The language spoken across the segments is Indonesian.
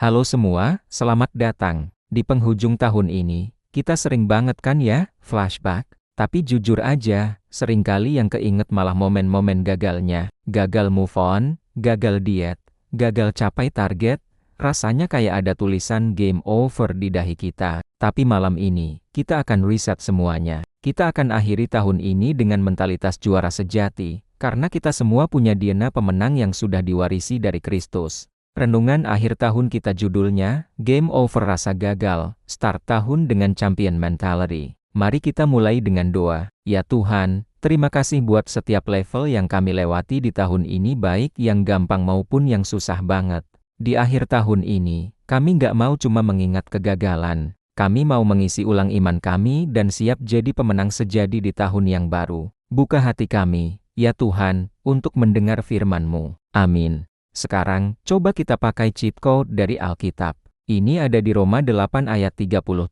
Halo semua, selamat datang. Di penghujung tahun ini, kita sering banget kan ya, flashback? Tapi jujur aja, seringkali yang keinget malah momen-momen gagalnya. Gagal move on, gagal diet, gagal capai target, rasanya kayak ada tulisan game over di dahi kita. Tapi malam ini, kita akan reset semuanya. Kita akan akhiri tahun ini dengan mentalitas juara sejati, karena kita semua punya DNA pemenang yang sudah diwarisi dari Kristus. Renungan akhir tahun kita judulnya, Game Over Rasa Gagal, Start Tahun dengan Champion Mentality. Mari kita mulai dengan doa. Ya Tuhan, terima kasih buat setiap level yang kami lewati di tahun ini baik yang gampang maupun yang susah banget. Di akhir tahun ini, kami nggak mau cuma mengingat kegagalan. Kami mau mengisi ulang iman kami dan siap jadi pemenang sejati di tahun yang baru. Buka hati kami, ya Tuhan, untuk mendengar firman-Mu. Amin. Sekarang, coba kita pakai cheat code dari Alkitab. Ini ada di Roma 8 ayat 37,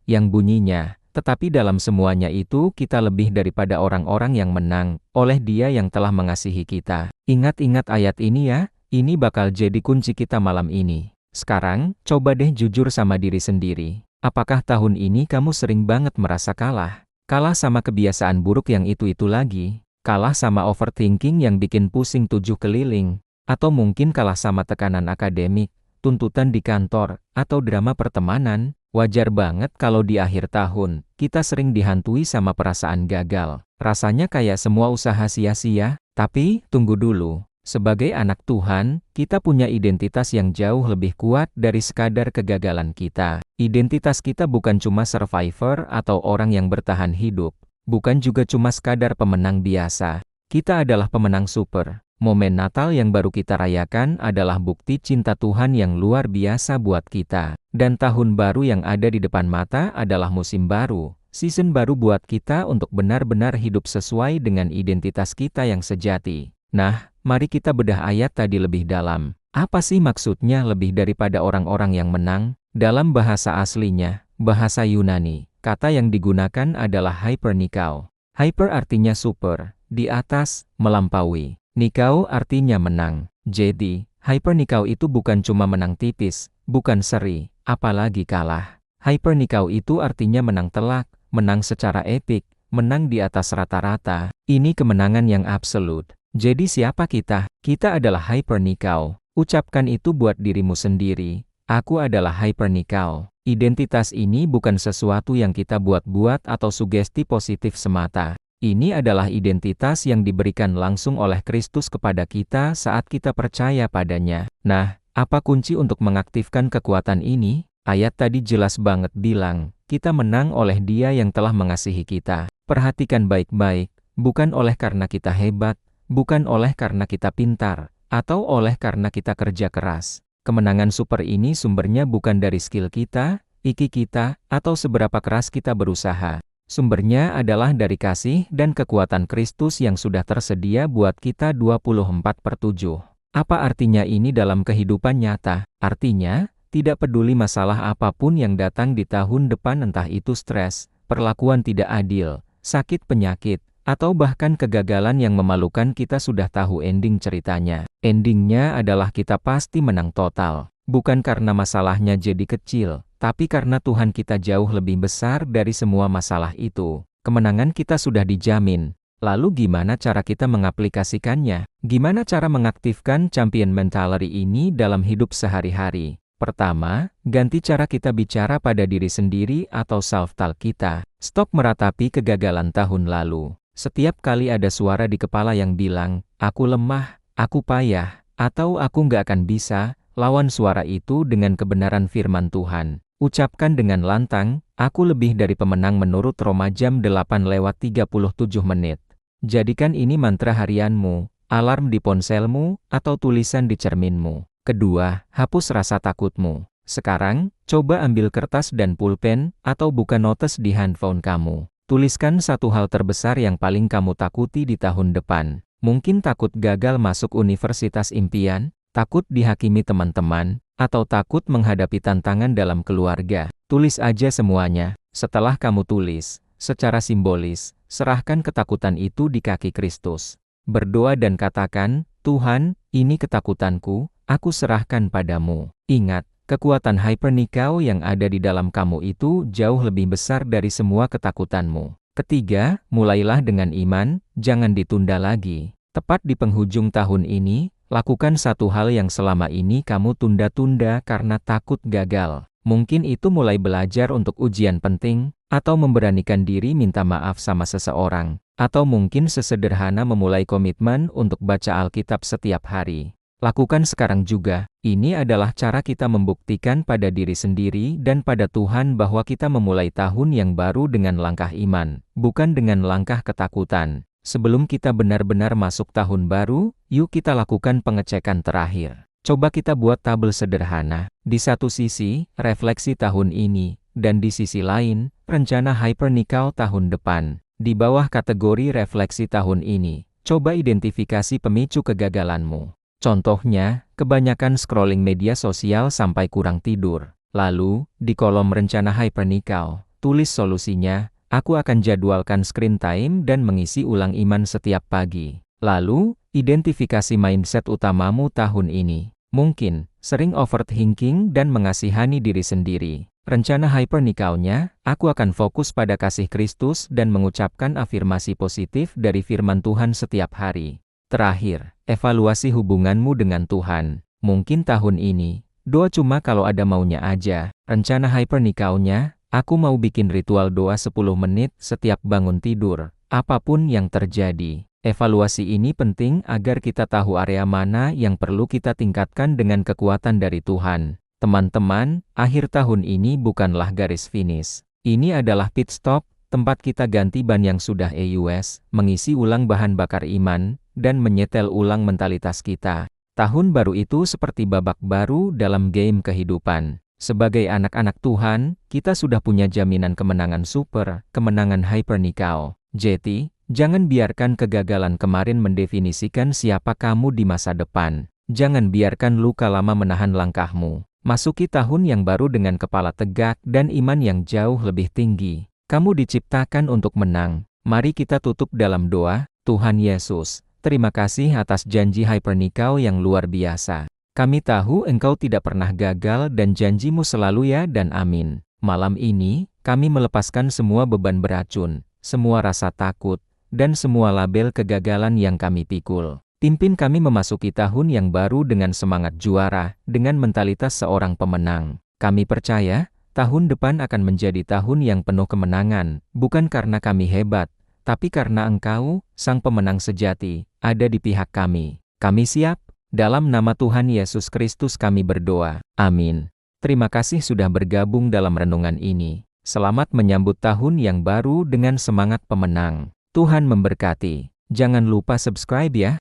yang bunyinya, tetapi dalam semuanya itu kita lebih daripada orang-orang yang menang, oleh Dia yang telah mengasihi kita. Ingat-ingat ayat ini ya, ini bakal jadi kunci kita malam ini. Sekarang, coba deh jujur sama diri sendiri. Apakah tahun ini kamu sering banget merasa kalah? Kalah sama kebiasaan buruk yang itu-itu lagi? Kalah sama overthinking yang bikin pusing 7 keliling? Atau mungkin kalah sama tekanan akademik, tuntutan di kantor, atau drama pertemanan? Wajar banget kalau di akhir tahun, kita sering dihantui sama perasaan gagal. Rasanya kayak semua usaha sia-sia, tapi tunggu dulu. Sebagai anak Tuhan, kita punya identitas yang jauh lebih kuat dari sekadar kegagalan kita. Identitas kita bukan cuma survivor atau orang yang bertahan hidup, bukan juga cuma sekadar pemenang biasa. Kita adalah pemenang super. Momen Natal yang baru kita rayakan adalah bukti cinta Tuhan yang luar biasa buat kita. Dan tahun baru yang ada di depan mata adalah musim baru, season baru buat kita untuk benar-benar hidup sesuai dengan identitas kita yang sejati. Nah, mari kita bedah ayat tadi lebih dalam. Apa sih maksudnya lebih daripada orang-orang yang menang? Dalam bahasa aslinya, bahasa Yunani, kata yang digunakan adalah hypernikao. Hyper artinya super, di atas, melampaui. Nikao artinya menang. Jadi, hypernikao itu bukan cuma menang tipis, bukan seri, apalagi kalah. Hypernikao itu artinya menang telak, menang secara epik, menang di atas rata-rata. Ini kemenangan yang absolut. Jadi siapa kita? Kita adalah hypernikao. Ucapkan itu buat dirimu sendiri. Aku adalah hypernikao. Identitas ini bukan sesuatu yang kita buat-buat atau sugesti positif semata. Ini adalah identitas yang diberikan langsung oleh Kristus kepada kita saat kita percaya padanya. Nah, apa kunci untuk mengaktifkan kekuatan ini? Ayat tadi jelas banget bilang, kita menang oleh Dia yang telah mengasihi kita. Perhatikan baik-baik, bukan oleh karena kita hebat, bukan oleh karena kita pintar, atau oleh karena kita kerja keras. Kemenangan super ini sumbernya bukan dari skill kita, iki kita, atau seberapa keras kita berusaha. Sumbernya adalah dari kasih dan kekuatan Kristus yang sudah tersedia buat kita 24/7. Apa artinya ini dalam kehidupan nyata? Artinya, tidak peduli masalah apapun yang datang di tahun depan, entah itu stres, perlakuan tidak adil, sakit penyakit, atau bahkan kegagalan yang memalukan, kita sudah tahu ending ceritanya. Endingnya adalah kita pasti menang total. Bukan karena masalahnya jadi kecil, tapi karena Tuhan kita jauh lebih besar dari semua masalah itu. Kemenangan kita sudah dijamin. Lalu gimana cara kita mengaplikasikannya? Gimana cara mengaktifkan champion mentality ini dalam hidup sehari-hari? Pertama, ganti cara kita bicara pada diri sendiri atau self-talk kita. Stop meratapi kegagalan tahun lalu. Setiap kali ada suara di kepala yang bilang, aku lemah, aku payah, atau aku nggak akan bisa, lawan suara itu dengan kebenaran firman Tuhan. Ucapkan dengan lantang, aku lebih dari pemenang menurut Roma jam 8:37. Jadikan ini mantra harianmu, alarm di ponselmu, atau tulisan di cerminmu. Kedua, hapus rasa takutmu. Sekarang, coba ambil kertas dan pulpen, atau buka notes di handphone kamu. Tuliskan satu hal terbesar yang paling kamu takuti di tahun depan. Mungkin takut gagal masuk universitas impian, takut dihakimi teman-teman, atau takut menghadapi tantangan dalam keluarga. Tulis aja semuanya. Setelah kamu tulis, secara simbolis, serahkan ketakutan itu di kaki Kristus. Berdoa dan katakan, Tuhan, ini ketakutanku, aku serahkan padamu. Ingat, Kekuatan Hypernikao yang ada di dalam kamu itu jauh lebih besar dari semua ketakutanmu. Ketiga, mulailah dengan iman, jangan ditunda lagi. Tepat di penghujung tahun ini, lakukan satu hal yang selama ini kamu tunda-tunda karena takut gagal. Mungkin itu mulai belajar untuk ujian penting, atau memberanikan diri minta maaf sama seseorang, atau mungkin sesederhana memulai komitmen untuk baca Alkitab setiap hari. Lakukan sekarang juga. Ini adalah cara kita membuktikan pada diri sendiri dan pada Tuhan bahwa kita memulai tahun yang baru dengan langkah iman, bukan dengan langkah ketakutan. Sebelum kita benar-benar masuk tahun baru, yuk kita lakukan pengecekan terakhir. Coba kita buat tabel sederhana. Di satu sisi, refleksi tahun ini, dan di sisi lain, rencana Hypernikao tahun depan. Di bawah kategori refleksi tahun ini, coba identifikasi pemicu kegagalanmu. Contohnya, kebanyakan scrolling media sosial sampai kurang tidur. Lalu, di kolom rencana Hypernikao, tulis solusinya, aku akan jadwalkan screen time dan mengisi ulang iman setiap pagi. Lalu, identifikasi mindset utamamu tahun ini. Mungkin, sering overthinking dan mengasihani diri sendiri. Rencana Hypernikao-nya, aku akan fokus pada kasih Kristus dan mengucapkan afirmasi positif dari firman Tuhan setiap hari. Terakhir, evaluasi hubunganmu dengan Tuhan. Mungkin tahun ini, doa cuma kalau ada maunya aja. Rencana Hypernikao-nya, aku mau bikin ritual doa 10 menit setiap bangun tidur, apapun yang terjadi. Evaluasi ini penting agar kita tahu area mana yang perlu kita tingkatkan dengan kekuatan dari Tuhan. Teman-teman, akhir tahun ini bukanlah garis finish. Ini adalah pit stop, tempat kita ganti ban yang sudah EUS, mengisi ulang bahan bakar iman, dan menyetel ulang mentalitas kita. Tahun baru itu seperti babak baru dalam game kehidupan. Sebagai anak-anak Tuhan, kita sudah punya jaminan kemenangan super, kemenangan Hypernikao. Jadi, jangan biarkan kegagalan kemarin mendefinisikan siapa kamu di masa depan. Jangan biarkan luka lama menahan langkahmu. Masuki tahun yang baru dengan kepala tegak dan iman yang jauh lebih tinggi. Kamu diciptakan untuk menang. Mari kita tutup dalam doa. Tuhan Yesus, terima kasih atas janji Hypernikao yang luar biasa. Kami tahu Engkau tidak pernah gagal dan janjimu selalu ya dan amin. Malam ini, kami melepaskan semua beban beracun, semua rasa takut, dan semua label kegagalan yang kami pikul. Pimpin kami memasuki tahun yang baru dengan semangat juara, dengan mentalitas seorang pemenang. Kami percaya, tahun depan akan menjadi tahun yang penuh kemenangan, bukan karena kami hebat, tapi karena Engkau, Sang Pemenang sejati, ada di pihak kami. Kami siap, dalam nama Tuhan Yesus Kristus kami berdoa. Amin. Terima kasih sudah bergabung dalam renungan ini. Selamat menyambut tahun yang baru dengan semangat pemenang. Tuhan memberkati. Jangan lupa subscribe ya.